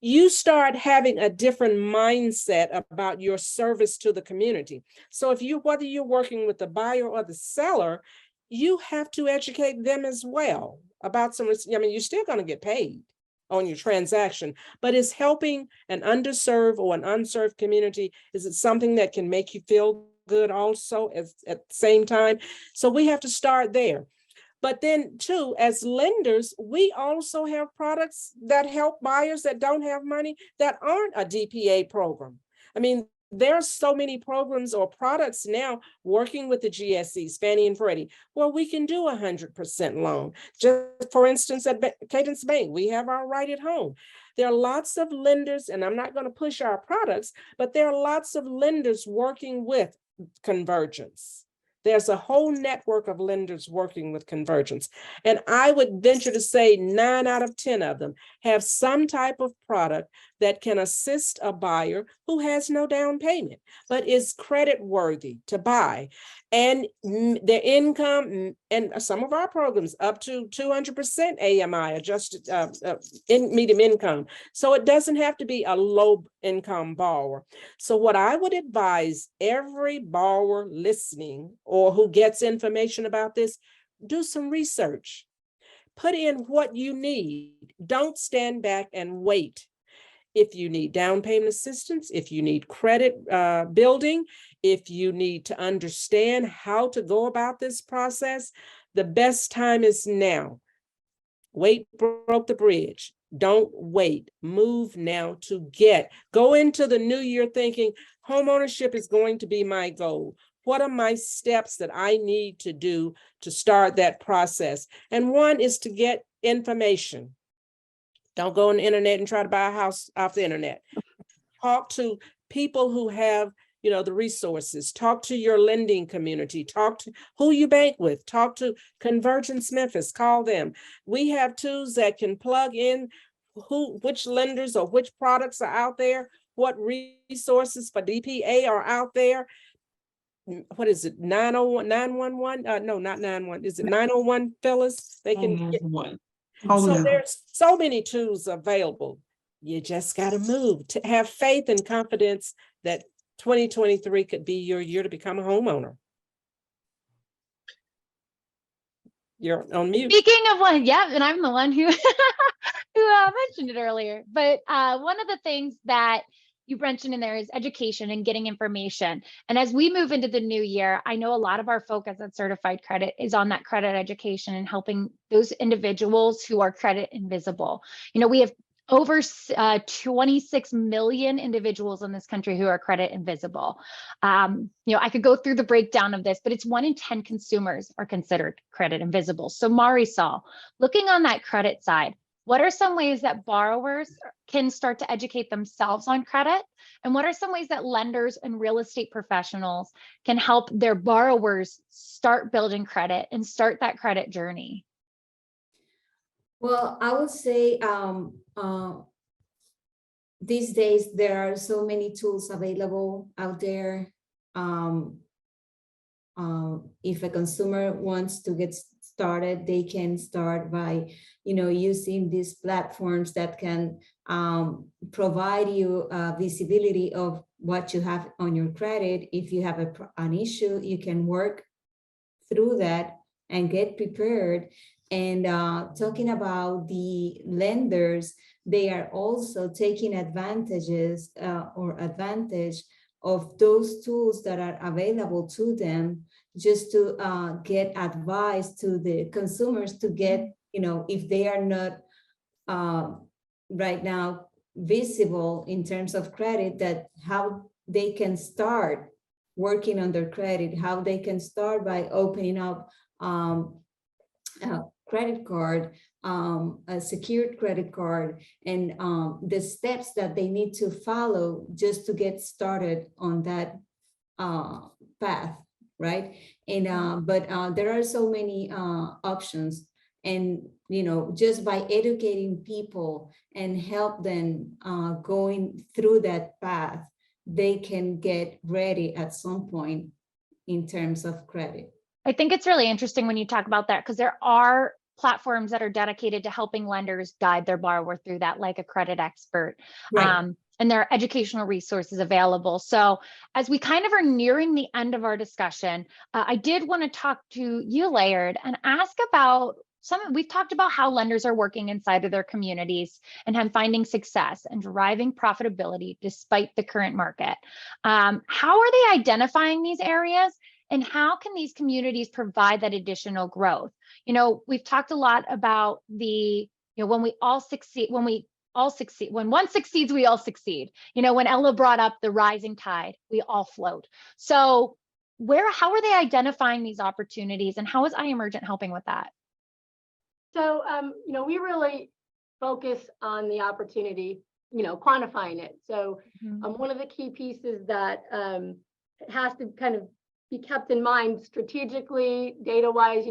S5: you start having a different mindset about your service to the community. So whether you're working with the buyer or the seller, you have to educate them as well about you're still going to get paid on your transaction, but is helping an underserved or an unserved community, is it something that can make you feel good also at the same time? So we have to start there. But then too, as lenders, we also have products that help buyers that don't have money that aren't a DPA program. I mean, there are so many programs or products now working with the GSEs, Fannie and Freddie, where we can do 100% loan. Just for instance, at Cadence Bank, we have our Right at Home. There are lots of lenders, and I'm not going to push our products, but there are lots of lenders working with Convergence There's a whole network of lenders working with convergence. And I would venture to say 9 out of 10 of them have some type of product that can assist a buyer who has no down payment, but is credit worthy to buy. And their income, and some of our programs up to 200% AMI, adjusted medium income. So it doesn't have to be a low income borrower. So what I would advise every borrower listening or who gets information about this, do some research. Put in what you need. Don't stand back and wait. If you need down payment assistance, if you need credit building, if you need to understand how to go about this process, the best time is now. Wait broke the bridge. Don't wait. Move now to go into the new year thinking homeownership is going to be my goal. What are my steps that I need to do to start that process? And one is to get information. Don't go on the internet and try to buy a house off the internet. Talk to people who have, the resources. Talk to your lending community. Talk to who you bank with. Talk to Convergence Memphis. Call them. We have tools that can plug in which lenders or which products are out there, what resources for DPA are out there. What is it? 901, 911? No, not 911. Is it 901, Phyllis? They can get one. So there's so many tools available. You just got to move, to have faith and confidence that 2023 could be your year to become a homeowner. You're on mute.
S2: Speaking of one, yeah, and I'm the one who mentioned it earlier. But one of the things that you mentioned in there is education and getting information. And as we move into the new year, I know a lot of our focus at Certified Credit is on that credit education and helping those individuals who are credit invisible. We have over 26 million individuals in this country who are credit invisible. I could go through the breakdown of this, but it's 1 in 10 consumers are considered credit invisible. So Marisol, looking on that credit side, what are some ways that borrowers can start to educate themselves on credit? And what are some ways that lenders and real estate professionals can help their borrowers start building credit and start that credit journey?
S3: Well, I would say these days there are so many tools available out there. If a consumer wants to get started, they can start by using these platforms that can provide you visibility of what you have on your credit. If you have an issue, you can work through that and get prepared. And talking about the lenders, they are also taking advantage of those tools that are available to them, just to get advice to the consumers to get, if they are not right now visible in terms of credit, that how they can start working on their credit, how they can start by opening up a credit card, a secured credit card, and the steps that they need to follow just to get started on that path, right? And but there are so many options, and just by educating people and help them going through that path, they can get ready at some point in terms of credit.
S2: I think it's really interesting when you talk about that, because there are platforms that are dedicated to helping lenders guide their borrower through that, like a credit expert.
S3: Right.
S2: And there are educational resources available. So as we kind of are nearing the end of our discussion, I did want to talk to you, Laird, and ask about we've talked about how lenders are working inside of their communities and finding success and driving profitability despite the current market. How are they identifying these areas? And how can these communities provide that additional growth? We've talked a lot about when we all succeed, when one succeeds, we all succeed. When Ella brought up the rising tide, we all float. So how are they identifying these opportunities, and how is iEmergent helping with that?
S7: So, we really focus on the opportunity, quantifying it. So one of the key pieces that has to kind of be kept in mind strategically, data-wise,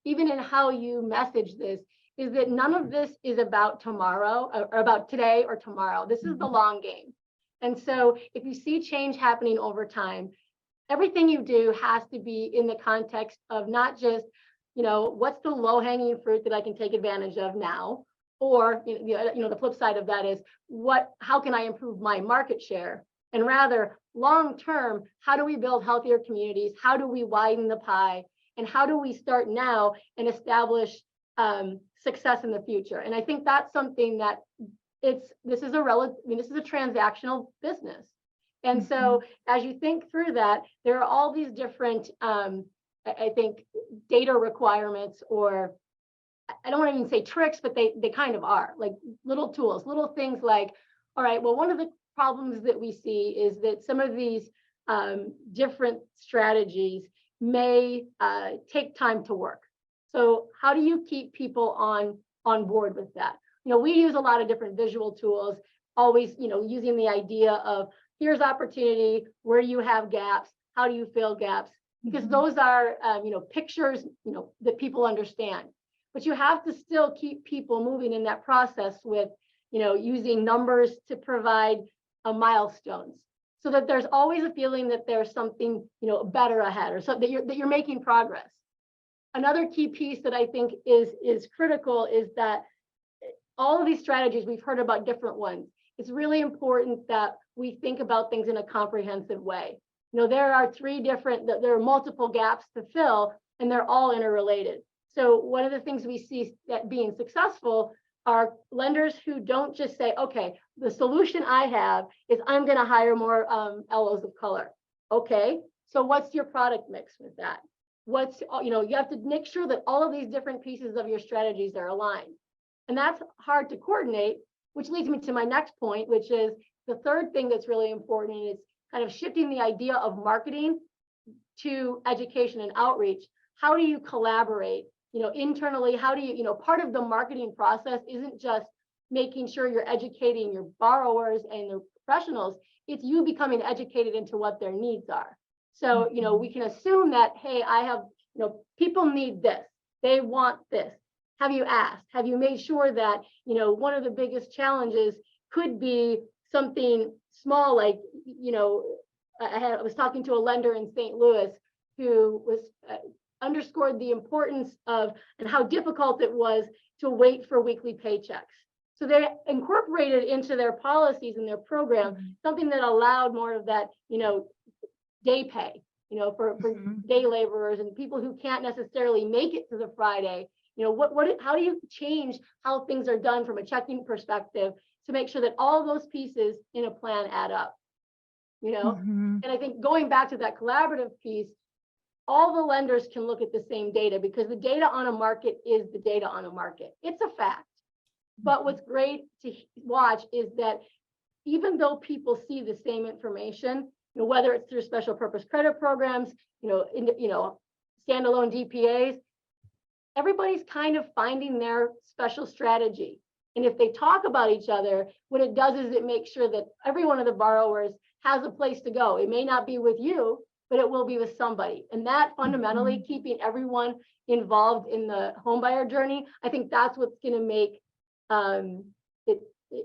S7: even in how you message this, is that none of this is about tomorrow or about today or tomorrow. This is the long game. And so if you see change happening over time, everything you do has to be in the context of not just, what's the low-hanging fruit that I can take advantage of now, or the flip side of that is how can I improve my market share? And rather, long-term, how do we build healthier communities? How do we widen the pie? And how do we start now and establish success in the future? And I think that's something that this is a transactional business. And so as you think through that, there are all these different, I think, data requirements, or I don't want to even say tricks, but they kind of are, like little tools, little things like, all right, well, one of the problems that we see is that some of these different strategies may take time to work. So how do you keep people on board with that? We use a lot of different visual tools, always, using the idea of here's opportunity, where you have gaps, how do you fill gaps? Because those are, pictures, that people understand. But you have to still keep people moving in that process with, using numbers to provide milestones, so that there's always a feeling that there's something, better ahead, or something that you're making progress. Another key piece that I think is critical is that all of these strategies, we've heard about different ones. It's really important that we think about things in a comprehensive way. There are multiple gaps to fill, and they're all interrelated. So one of the things we see that being successful are lenders who don't just say, okay, the solution I have is I'm going to hire more LOs of color. Okay, so what's your product mix with that? You have to make sure that all of these different pieces of your strategies are aligned. And that's hard to coordinate, which leads me to my next point, which is the third thing that's really important is kind of shifting the idea of marketing to education and outreach. How do you collaborate? Internally, how do you, part of the marketing process isn't just making sure you're educating your borrowers and their professionals, it's you becoming educated into what their needs are. So, we can assume that, hey, I have, people need this, they want this. Have you asked? Have you made sure that, one of the biggest challenges could be something small, like, I was talking to a lender in St. Louis who was underscored the importance of and how difficult it was to wait for weekly paychecks. So they incorporated into their policies and their program something that allowed more of that, day pay, for day laborers and people who can't necessarily make it to the Friday. How do you change how things are done from a checking perspective to make sure that all of those pieces in a plan add up? And I think going back to that collaborative piece, all the lenders can look at the same data because the data on a market is the data on a market. It's a fact. But what's great to watch is that even though people see the same information, whether it's through special purpose credit programs, standalone DPAs, everybody's kind of finding their special strategy. And if they talk about each other, what it does is it makes sure that every one of the borrowers has a place to go. It may not be with you, but it will be with somebody. And that fundamentally keeping everyone involved in the homebuyer journey, I think that's what's going to make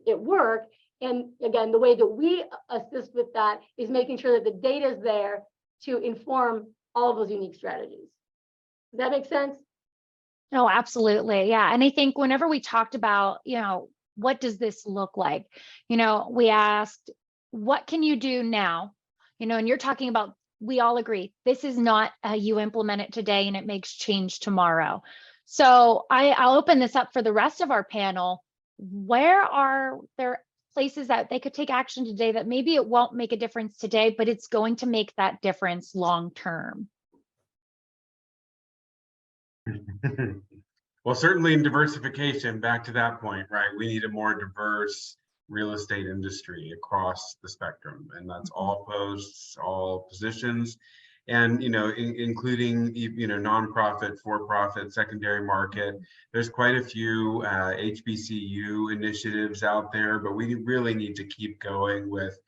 S7: it work. And again, the way that we assist with that is making sure that the data is there to inform all of those unique strategies. Does that make sense?
S2: No, absolutely. Yeah. And I think whenever we talked about, what does this look like? We asked, what can you do now? And you're talking about, we all agree, this is not you implement it today and it makes change tomorrow. So I'll open this up for the rest of our panel. Where are there places that they could take action today that maybe it won't make a difference today, but it's going to make that difference long term?
S6: Well, certainly in diversification, back to that point, right? We need a more diverse real estate industry across the spectrum, and that's all posts, all positions, and including nonprofit, for-profit, secondary market. There's quite a few HBCU initiatives out there, but we really need to keep going with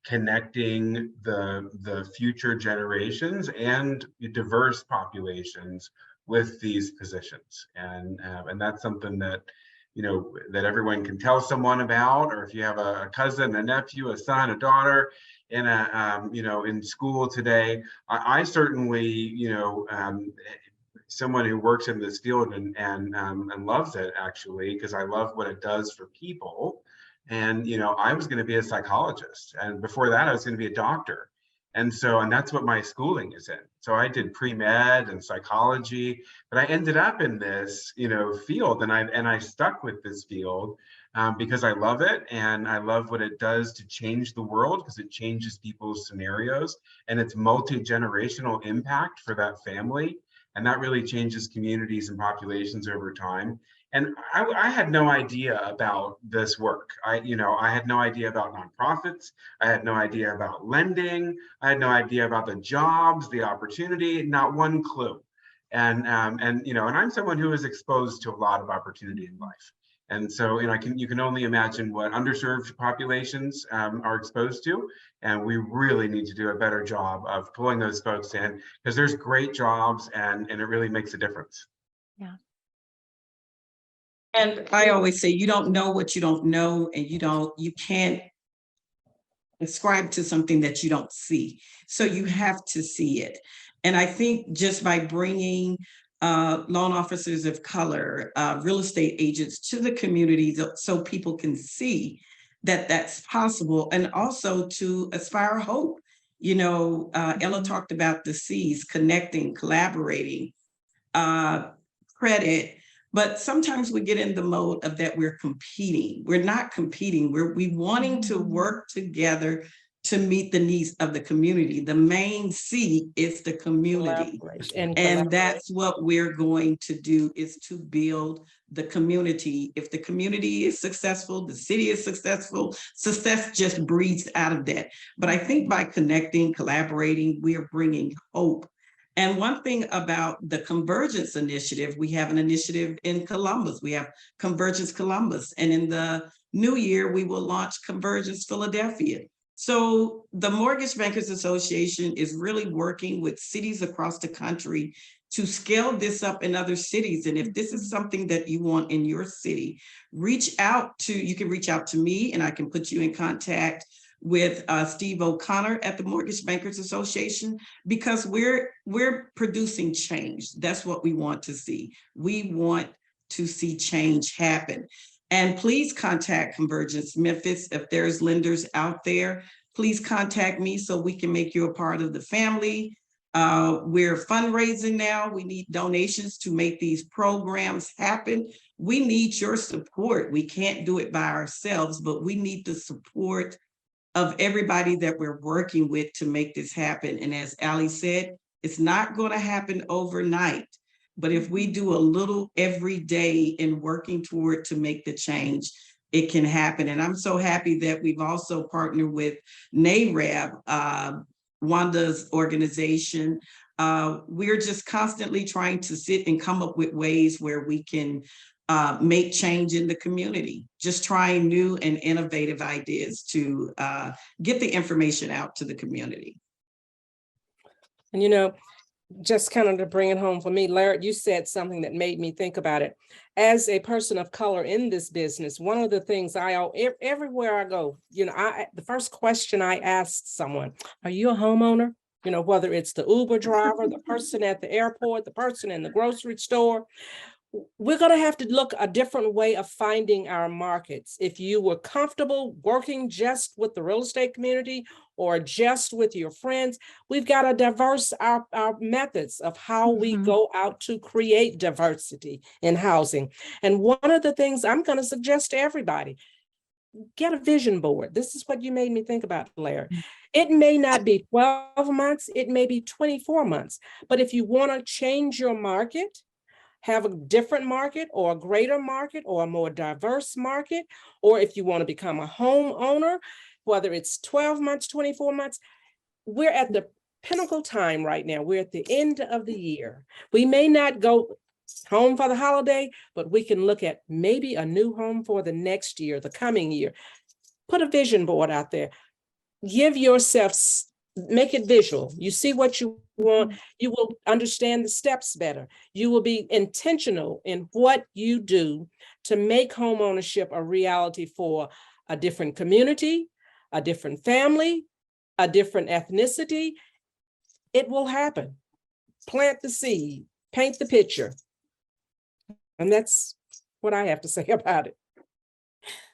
S6: connecting the future generations and diverse populations with these positions. And that's something that, that everyone can tell someone about, or if you have a cousin, a nephew, a son, a daughter in in school today. I certainly, someone who works in this field and loves it, actually, because I love what it does for people. And I was going to be a psychologist, and before that I was going to be a doctor. And that's what my schooling is in. So I did pre-med and psychology, but I ended up in this field, and I stuck with this field because I love it, and I love what it does to change the world, because it changes people's scenarios, and it's multi-generational impact for that family. And that really changes communities and populations over time. And I had no idea about this work. I had no idea about nonprofits. I had no idea about lending. I had no idea about the jobs, the opportunity, not one clue. And I'm someone who is exposed to a lot of opportunity in life. And so, you can only imagine what underserved populations are exposed to. And we really need to do a better job of pulling those folks in, because there's great jobs, and it really makes a difference.
S2: Yeah.
S8: And I always say, you don't know what you don't know, and you can't ascribe to something that you don't see. So you have to see it. And I think just by bringing loan officers of color, real estate agents to the community, so people can see that that's possible, and also to aspire hope. Ella talked about the C's: connecting, collaborating, credit. But sometimes we get in the mode of that we're competing. We're not competing. We wanting to work together to meet the needs of the community. The main C is the community. And that's what we're going to do, is to build the community. If the community is successful, the city is successful. Success just breathes out of that. But I think by connecting, collaborating, we are bringing hope. And one thing about the Convergence Initiative, we have an initiative in Columbus. We have Convergence Columbus. And in the new year, we will launch Convergence Philadelphia. So the Mortgage Bankers Association is really working with cities across the country to scale this up in other cities. And if this is something that you want in your city, you can reach out to me, and I can put you in contact with Steve O'Connor at the Mortgage Bankers Association, because we're producing change. That's what we want to see. We want to see change happen. And please contact Convergence Memphis. If there's lenders out there, please contact me so we can make you a part of the family. We're fundraising now. We need donations to make these programs happen. We need your support. We can't do it by ourselves, but we need the support of everybody that we're working with to make this happen. And as Ali said, it's not going to happen overnight, but if we do a little every day in working toward to make the change, it can happen. And I'm so happy that we've also partnered with NARAB, Wanda's organization. We're just constantly trying to sit and come up with ways where we can make change in the community, just trying new and innovative ideas to get the information out to the community.
S5: And just kind of to bring it home for me, Larry, you said something that made me think about it. As a person of color in this business, one of the things everywhere I go, the first question I ask someone, are you a homeowner? Whether it's the Uber driver, the person at the airport, the person in the grocery store, we're going to have to look a different way of finding our markets. If you were comfortable working just with the real estate community or just with your friends, we've got to diverse our methods of how we go out to create diversity in housing. And one of the things I'm going to suggest to everybody, get a vision board. This is what you made me think about, Larry. It may not be 12 months, it may be 24 months, but if you want to change your market, have a different market or a greater market or a more diverse market, or if you want to become a homeowner, whether it's 12 months, 24 months, we're at the pinnacle time right now. We're at the end of the year. We may not go home for the holiday, but we can look at maybe a new home for the next year, the coming year. Put a vision board out there. give yourself, make it visual. You see what you want, you will understand the steps better. You will be intentional in what you do to make homeownership a reality for a different community, a different family, a different ethnicity. It will happen. Plant the seed, paint the picture. And that's what I have to say about it.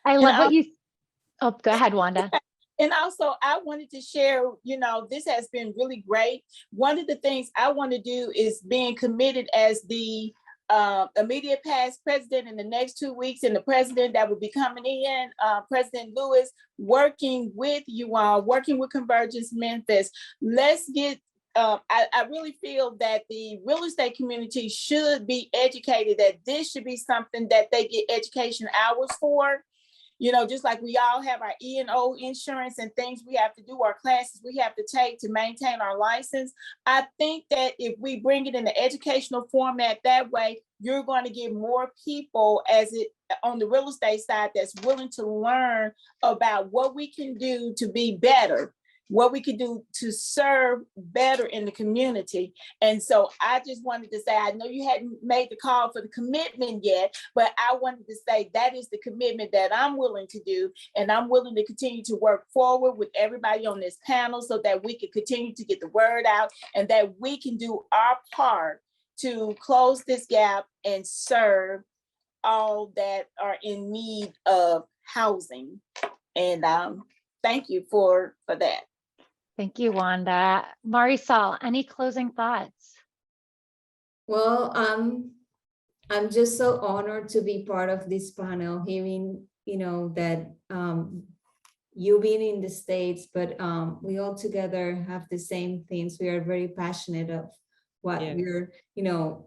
S2: I love what you, oh, go ahead, Wanda.
S4: And also, I wanted to share, this has been really great. One of the things I want to do is being committed as the immediate past president in the next 2 weeks, and the president that will be coming in, President Lewis, working with you all, working with Convergence Memphis. Let's get, I really feel that the real estate community should be educated, that this should be something that they get education hours for. Just like we all have our E&O insurance and things we have to do, our classes we have to take to maintain our license. I think that if we bring it in the educational format that way, you're going to get more people on the real estate side that's willing to learn about what we can do to be better, what we could do to serve better in the community. And so I just wanted to say, I know you hadn't made the call for the commitment yet, but I wanted to say that is the commitment that I'm willing to do. And I'm willing to continue to work forward with everybody on this panel so that we can continue to get the word out and that we can do our part to close this gap and serve all that are in need of housing. And thank you for that.
S2: Thank you, Wanda. Marisol, any closing thoughts?
S3: Well, I'm just so honored to be part of this panel, hearing, that you being in the States, but we all together have the same things. We are very passionate of what we're,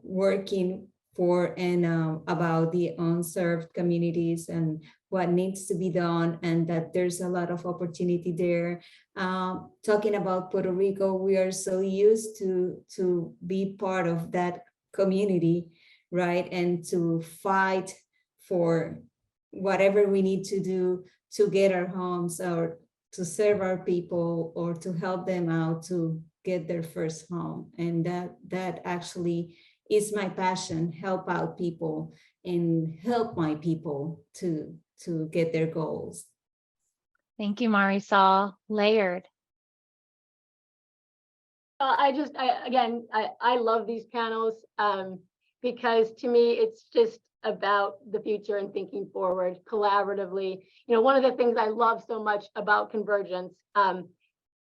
S3: working for, and about the unserved communities and what needs to be done, and that there's a lot of opportunity there. Talking about Puerto Rico, we are so used to be part of that community, right? And to fight for whatever we need to do to get our homes, or to serve our people, or to help them out to get their first home. And that actually is my passion, help out people and help my people to get their goals.
S2: Thank you, Marisol. Layered.
S7: I love these panels because to me, it's just about the future and thinking forward collaboratively. One of the things I love so much about Convergence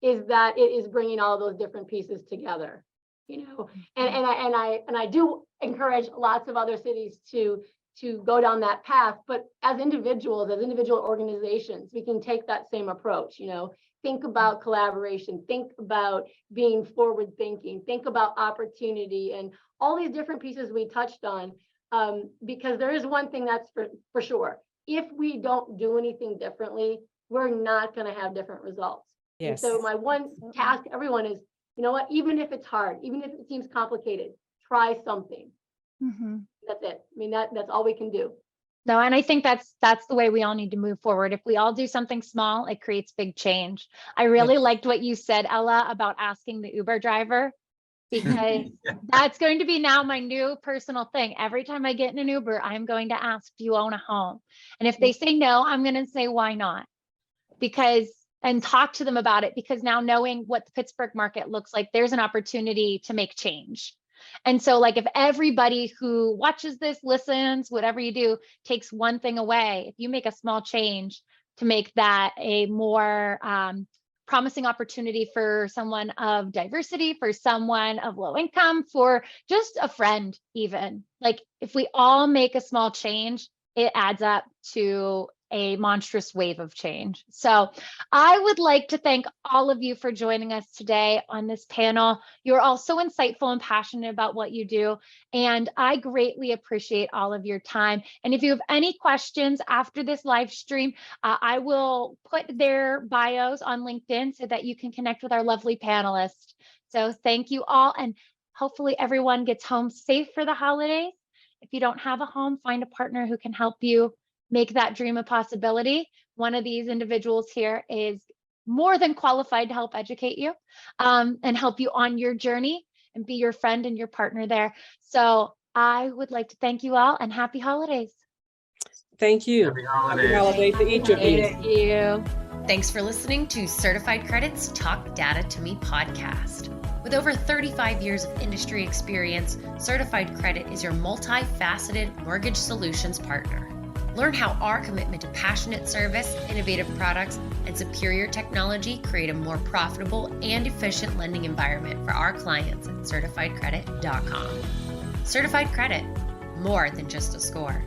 S7: is that it is bringing all those different pieces together. And I do encourage lots of other cities to go down that path, but as individuals, as individual organizations, we can take that same approach. Think about collaboration, think about being forward thinking, think about opportunity, and all these different pieces we touched on, because there is one thing that's for sure. If we don't do anything differently, we're not going to have different results.
S5: Yes.
S7: And so my one task, everyone, is, even if it's hard, even if it seems complicated, try something.
S2: Mm-hmm.
S7: That's it. I mean, that's all we can do.
S2: No, and I think that's the way we all need to move forward. If we all do something small, it creates big change. I really liked what you said, Ella, about asking the Uber driver, because that's going to be now my new personal thing. Every time I get in an Uber, I'm going to ask, do you own a home? And if they say no, I'm going to say, why not? And talk to them about it, because now knowing what the Pittsburgh market looks like, there's an opportunity to make change. And so, like, if everybody who watches this, listens, whatever you do, takes one thing away, if you make a small change to make that a more promising opportunity for someone of diversity, for someone of low income, for just a friend, even, like, if we all make a small change, it adds up to a monstrous wave of change. So I would like to thank all of you for joining us today on this panel. You're all so insightful and passionate about what you do, and I greatly appreciate all of your time. And if you have any questions after this live stream, I will put their bios on LinkedIn so that you can connect with our lovely panelists. So thank you all, and hopefully everyone gets home safe for the holidays. If you don't have a home, find a partner who can help you make that dream a possibility. One of these individuals here is more than qualified to help educate you and help you on your journey and be your friend and your partner there. So I would like to thank you all and happy holidays.
S5: Thank you.
S6: Happy
S5: Happy
S6: holidays.
S5: holiday to each of you.
S2: Thank you.
S1: Thanks for listening to Certified Credit's Talk Data to Me podcast. With over 35 years of industry experience, Certified Credit is your multifaceted mortgage solutions partner. Learn how our commitment to passionate service, innovative products, and superior technology create a more profitable and efficient lending environment for our clients at certifiedcredit.com. Certified Credit, more than just a score.